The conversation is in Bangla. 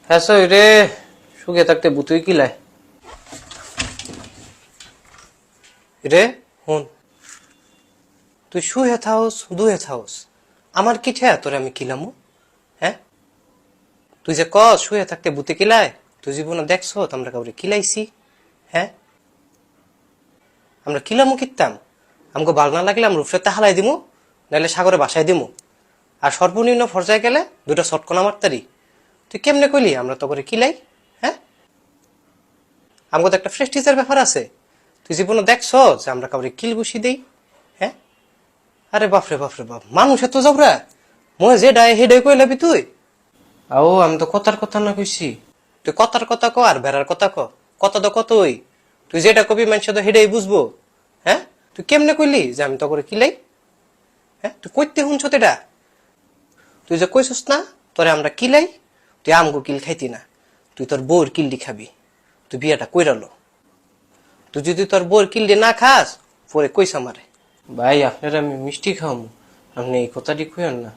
হ্যাঁ রে, সুখে থাকতে বুতুই কিলায় রে। হুন, তুই শুয়ে থাওস দুয়ে থাওস, আমার কি ঠেয়া তোরে আমি কিলামু? হ্যাঁ, তুই যে কস শুয়ে থাকতে বুতে কিলায়, তুই জীবনে দেখছ আমরা কাউরে কিলাইছি? হ্যাঁ, আমরা কিলামু কিতাম? আমাকে ভাল না লাগলে আমরা রুফে হালাই দিমু, নাহলে সাগরে বাসায় দিমু। আর সর্বনিম্ন পর্যায়ে গেলে দুটা শটকনা মারতারি। তুই কেমনে কইলি আমরা তো করে কিলাই? হ্যাঁ, আমাকে তো একটা প্রেস্টিজের ব্যাপার আছে। তুই জীবনে দেখছ যে আমরা কাউরে কিল ঘুষি দেই? হ্যাঁ, আরে বাপরে বাপরে বাপ, মানুষ এত যাবরা, মই যে ডায় হে ডাই কইলাবি তুই? আও আমি তো কথার কথা না কইছি। তুই কথার কথা ক আর বেড়ার কথা ক, কথা তো কতই। তুই যেটা কবি মানুষ তো হেডাই বুঝবো। হ্যাঁ, তুই কেমনে কইলি যে আমি তো করে কিলাই? হ্যাঁ, তুই কইতে শুনছ এটা? তুই যে কইছস না তোরে আমরা কিলাই, তুই আমগো কিল খাইতি না, তুই তোর বউর কিলডি খাবি। তুই বিয়াটা কইরালো, তুই যদি তোর বউর কিলডি না খাস পরে কইস আমারে। ভাই আপনারা আমি মিষ্টি খাওয়ামু, আপনি এই কথাটি কইন না।